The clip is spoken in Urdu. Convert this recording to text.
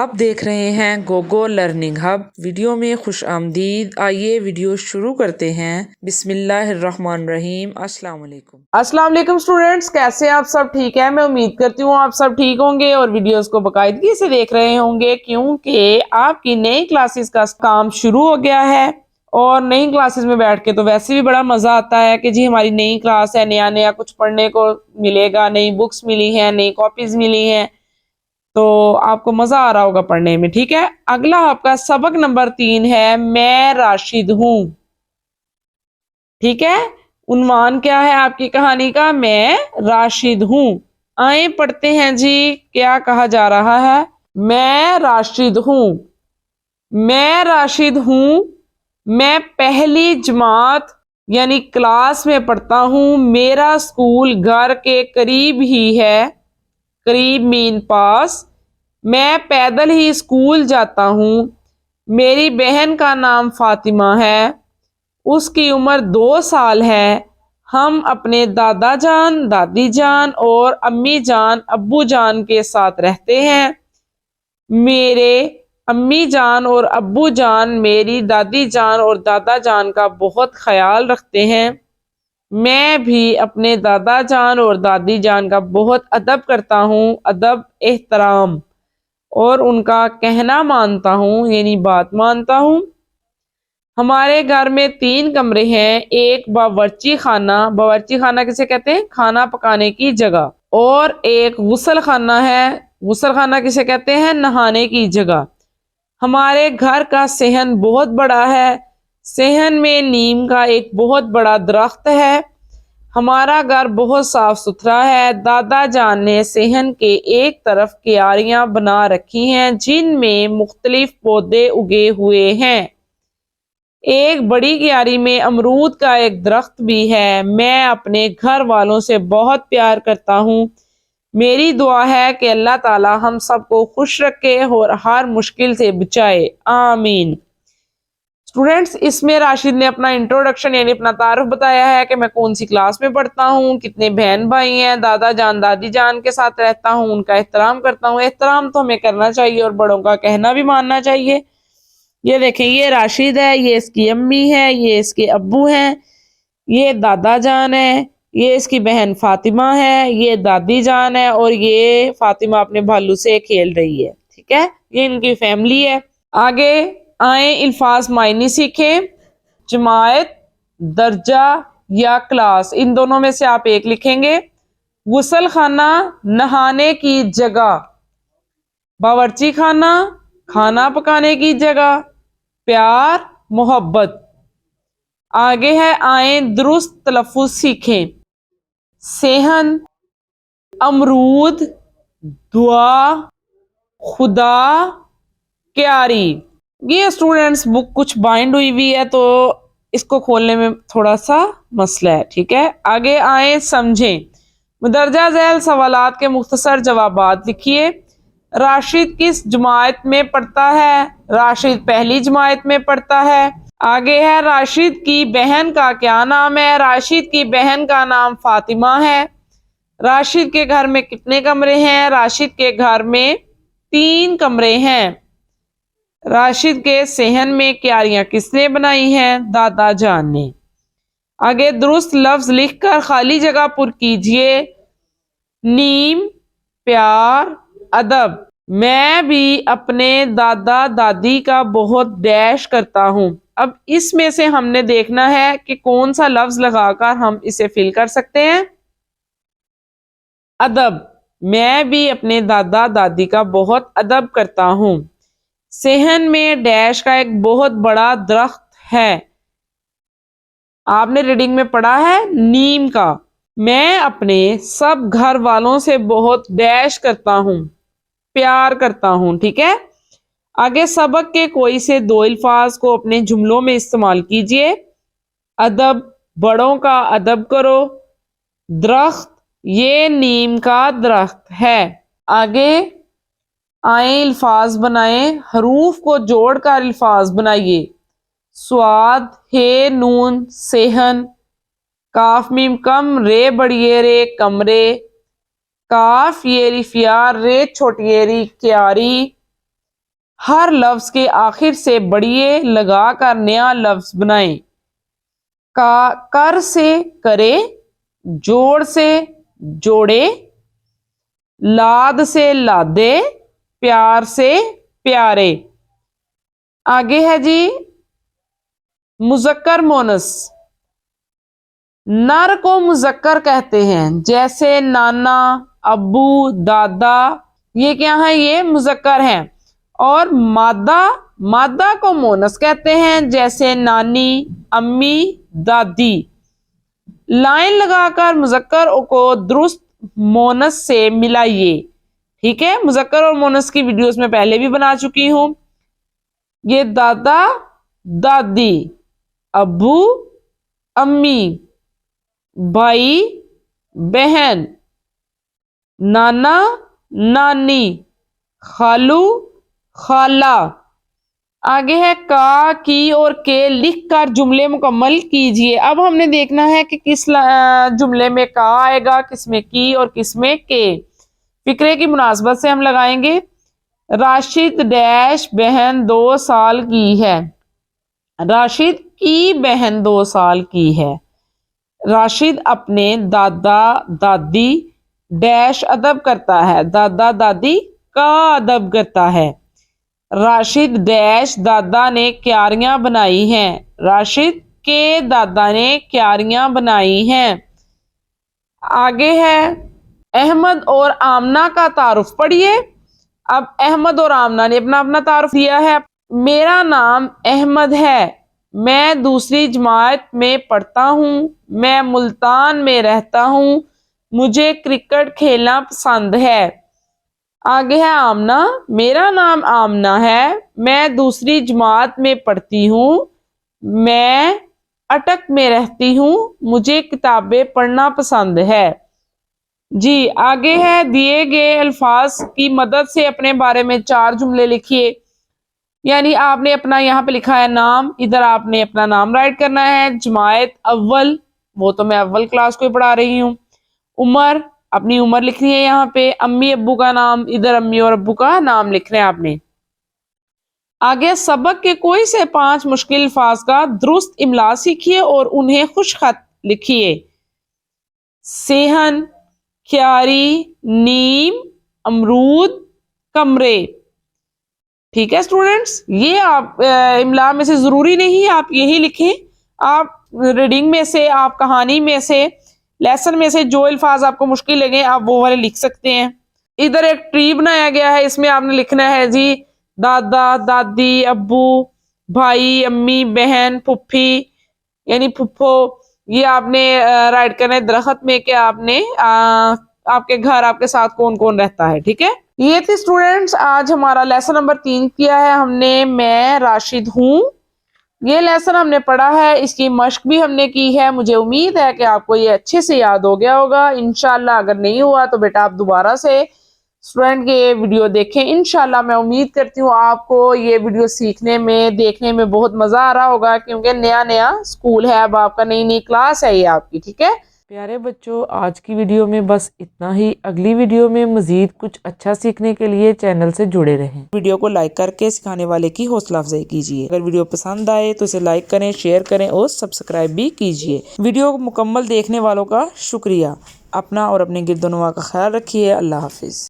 آپ دیکھ رہے ہیں گوگو لرننگ ہب۔ ویڈیو میں خوش آمدید۔ آئیے ویڈیو شروع کرتے ہیں۔ بسم اللہ الرحمن الرحیم۔ السلام علیکم۔ السلام علیکم اسٹوڈینٹس، کیسے آپ سب؟ ٹھیک ہے، میں امید کرتی ہوں آپ سب ٹھیک ہوں گے اور ویڈیوز کو باقاعدگی سے دیکھ رہے ہوں گے، کیونکہ آپ کی نئی کلاسز کا کام شروع ہو گیا ہے۔ اور نئی کلاسز میں بیٹھ کے تو ویسے بھی بڑا مزہ آتا ہے کہ جی ہماری نئی کلاس ہے، نیا کچھ پڑھنے کو ملے گا، نئی بکس ملی ہیں، نئی کاپیز ملی ہیں، تو آپ کو مزہ آ رہا ہوگا پڑھنے میں۔ ٹھیک ہے، اگلا آپ کا سبق نمبر 3 ہے، میں راشد ہوں۔ ٹھیک ہے، عنوان کیا ہے آپ کی کہانی کا؟ میں راشد ہوں۔ آئیں پڑھتے ہیں جی، کیا کہا جا رہا ہے؟ میں راشد ہوں۔ میں راشد ہوں، میں پہلی جماعت یعنی کلاس میں پڑھتا ہوں۔ میرا اسکول گھر کے قریب ہی ہے، قریب مین پاس۔ میں پیدل ہی اسکول جاتا ہوں۔ میری بہن کا نام فاطمہ ہے، اس کی عمر 2 سال ہے۔ ہم اپنے دادا جان، دادی جان اور امی جان، ابو جان کے ساتھ رہتے ہیں۔ میرے امی جان اور ابو جان میری دادی جان اور دادا جان کا بہت خیال رکھتے ہیں۔ میں بھی اپنے دادا جان اور دادی جان کا بہت ادب کرتا ہوں، ادب احترام، اور ان کا کہنا مانتا ہوں، یعنی بات مانتا ہوں۔ ہمارے گھر میں 3 کمرے ہیں، ایک باورچی خانہ، باورچی خانہ کسے کہتے ہیں؟ کھانا پکانے کی جگہ، اور ایک غسل خانہ ہے، غسل خانہ کسے کہتے ہیں؟ نہانے کی جگہ۔ ہمارے گھر کا صحن بہت بڑا ہے، صحن میں نیم کا ایک بہت بڑا درخت ہے۔ ہمارا گھر بہت صاف ستھرا ہے۔ دادا جان نے صحن کے ایک طرف کیاریاں بنا رکھی ہیں جن میں مختلف پودے اگے ہوئے ہیں۔ ایک بڑی کیاری میں امرود کا ایک درخت بھی ہے۔ میں اپنے گھر والوں سے بہت پیار کرتا ہوں۔ میری دعا ہے کہ اللہ تعالی ہم سب کو خوش رکھے اور ہر مشکل سے بچائے، آمین۔ اسٹوڈینٹس، اس میں راشد نے اپنا انٹروڈکشن یعنی اپنا تعارف بتایا ہے کہ میں کون سی کلاس میں پڑھتا ہوں، کتنے بہن بھائی ہیں، دادا جان دادی جان کے ساتھ رہتا ہوں، ان کا احترام کرتا ہوں۔ احترام تو ہمیں کرنا چاہیے اور بڑوں کا کہنا بھی ماننا چاہیے۔ یہ دیکھیں، یہ راشد ہے، یہ اس کی امی ہے، یہ اس کے ابو ہیں، یہ دادا جان ہے، یہ اس کی بہن فاطمہ ہے، یہ دادی جان ہے، اور یہ فاطمہ اپنے بھالو سے کھیل رہی ہے۔ ٹھیک ہے، یہ ان کی فیملی ہے۔ آگے آئیں الفاظ معنی سیکھیں۔ جماعت، درجہ یا کلاس، ان دونوں میں سے آپ ایک لکھیں گے۔ غسل خانہ، نہانے کی جگہ۔ باورچی خانہ، کھانا پکانے کی جگہ۔ پیار، محبت۔ آگے ہے، آئیں درست تلفظ سیکھیں۔ صحن، امرود، دعا، خدا، کیاری۔ یہ اسٹوڈینٹس بک کچھ بائنڈ ہوئی ہے تو اس کو کھولنے میں تھوڑا سا مسئلہ ہے۔ ٹھیک ہے، آگے آئیں سمجھیں۔ مندرجہ ذیل سوالات کے مختصر جوابات لکھیے۔ راشد کس جماعت میں پڑھتا ہے؟ راشد پہلی جماعت میں پڑھتا ہے۔ آگے ہے، راشد کی بہن کا کیا نام ہے؟ راشد کی بہن کا نام فاطمہ ہے۔ راشد کے گھر میں کتنے کمرے ہیں؟ راشد کے گھر میں 3 کمرے ہیں۔ راشد کے صحن میں کیاریاں کس نے بنائی ہیں؟ دادا جان نے۔ آگے درست لفظ لکھ کر خالی جگہ پر کیجئے۔ نیم، پیار، ادب۔ میں بھی اپنے دادا دادی کا بہت ڈیش کرتا ہوں۔ اب اس میں سے ہم نے دیکھنا ہے کہ کون سا لفظ لگا کر ہم اسے فل کر سکتے ہیں۔ ادب، میں بھی اپنے دادا دادی کا بہت ادب کرتا ہوں۔ صحن میں ڈیش کا ایک بہت بڑا درخت ہے۔ آپ نے ریڈنگ میں پڑھا ہے نیم کا۔ میں اپنے سب گھر والوں سے بہت ڈیش کرتا ہوں، پیار کرتا ہوں۔ ٹھیک ہے، آگے سبق کے کوئی سے 2 الفاظ کو اپنے جملوں میں استعمال کیجئے۔ ادب، بڑوں کا ادب کرو۔ درخت، یہ نیم کا درخت ہے۔ آگے آئیں الفاظ بنائیں۔ حروف کو جوڑ کر الفاظ بنائیے۔ سواد، ہے نون، صحن۔ کاف میم کم، رے بڑی رے، کمرے۔ کاف یہ ری فیا، رے چھوٹی ری، کیاری۔ ہر لفظ کے آخر سے بڑھیے لگا کر نیا لفظ بنائیں۔ کر سے کرے، جوڑ سے جوڑے، لاد سے لادے، پیار سے پیارے۔ آگے ہے جی مذکر مونس۔ نر کو مذکر کہتے ہیں، جیسے نانا، ابو، دادا، یہ کیا ہے؟ یہ مذکر ہیں۔ اور مادہ کو مونس کہتے ہیں، جیسے نانی، امی، دادی۔ لائن لگا کر مذکر کو درست مونس سے ملائیے۔ ٹھیک ہے، مذکر اور مونس کی ویڈیوز میں پہلے بھی بنا چکی ہوں۔ یہ دادا، دادی، ابو، امی، بھائی، بہن، نانا، نانی، خالو، خالہ۔ آگے ہے کا، کی اور کے لکھ کر جملے مکمل کیجئے۔ اب ہم نے دیکھنا ہے کہ کس جملے میں کا آئے گا، کس میں کی اور کس میں کے۔ فقرے کی مناسبت سے ہم لگائیں گے۔ راشد ڈیش بہن 2 سال کی ہے۔ راشد کی بہن 2 سال کی ہے۔ راشد اپنے دادا دادی ڈیش ادب کرتا ہے۔ دادا دادی کا ادب کرتا ہے۔ راشد ڈیش دادا نے کیاریاں بنائی ہیں۔ راشد کے دادا نے کیاریاں بنائی ہیں۔ آگے ہے احمد اور آمنہ کا تعارف پڑھیے۔ اب احمد اور آمنہ نے اپنا تعارف دیا ہے۔ میرا نام احمد ہے، میں دوسری جماعت میں پڑھتا ہوں، میں ملتان میں رہتا ہوں، مجھے کرکٹ کھیلنا پسند ہے۔ آگے ہے آمنہ، میرا نام آمنہ ہے، میں دوسری جماعت میں پڑھتی ہوں، میں اٹک میں رہتی ہوں، مجھے کتابیں پڑھنا پسند ہے۔ جی آگے ہے دیے گئے الفاظ کی مدد سے اپنے بارے میں 4 جملے لکھیے۔ یعنی آپ نے اپنا یہاں پہ لکھا ہے نام، ادھر آپ نے اپنا نام رائٹ کرنا ہے۔ جماعت اول، وہ تو میں اول کلاس کو ہی پڑھا رہی ہوں۔ عمر، اپنی عمر لکھنی ہے یہاں پہ۔ امی ابو کا نام، ادھر امی اور ابو کا نام لکھنا ہے آپ نے۔ آگے سبق کے کوئی سے 5 مشکل الفاظ کا درست املا سیکھیے اور انہیں خوش خط لکھیے۔ صحن، کیاری، نیم، امرود، کمرے۔ ٹھیک ہے اسٹوڈنٹس، یہ آپ املا میں سے ضروری نہیں آپ یہی لکھیں، آپ ریڈنگ میں سے، آپ کہانی میں سے، لیسن میں سے جو الفاظ آپ کو مشکل لگیں آپ وہ والے لکھ سکتے ہیں۔ ادھر ایک ٹری بنایا گیا ہے، اس میں آپ نے لکھنا ہے جی دادا دادی ابو بھائی امی بہن پھپھی یعنی پھپھو، یہ آپ نے رائٹ کرنا ہے درخت میں کہ آپ نے آپ کے گھر آپ کے ساتھ کون کون رہتا ہے۔ ٹھیک ہے، یہ تھی اسٹوڈنٹس آج ہمارا لیسن نمبر 3 کیا ہے ہم نے، میں راشد ہوں۔ یہ لیسن ہم نے پڑھا ہے، اس کی مشق بھی ہم نے کی ہے۔ مجھے امید ہے کہ آپ کو یہ اچھے سے یاد ہو گیا ہوگا۔ انشاءاللہ اگر نہیں ہوا تو بیٹا آپ دوبارہ سے اسٹوڈنٹ کے ویڈیو دیکھیں۔ انشاءاللہ میں امید کرتی ہوں آپ کو یہ ویڈیو سیکھنے میں دیکھنے میں بہت مزہ آ رہا ہوگا، کیونکہ نیا اسکول ہے، اب آپ کا نئی کلاس ہے یہ آپ کی۔ ٹھیک ہے پیارے بچوں، آج کی ویڈیو میں بس اتنا ہی۔ اگلی ویڈیو میں مزید کچھ اچھا سیکھنے کے لیے چینل سے جڑے رہیں۔ ویڈیو کو لائک کر کے سکھانے والے کی حوصلہ افزائی کیجیے۔ اگر ویڈیو پسند آئے تو اسے لائک کریں، شیئر کریں اور سبسکرائب بھی کیجیے۔ ویڈیو کو مکمل دیکھنے والوں کا شکریہ۔ اپنا اور اپنے گرد و نواح کا خیال رکھیے۔ اللہ حافظ۔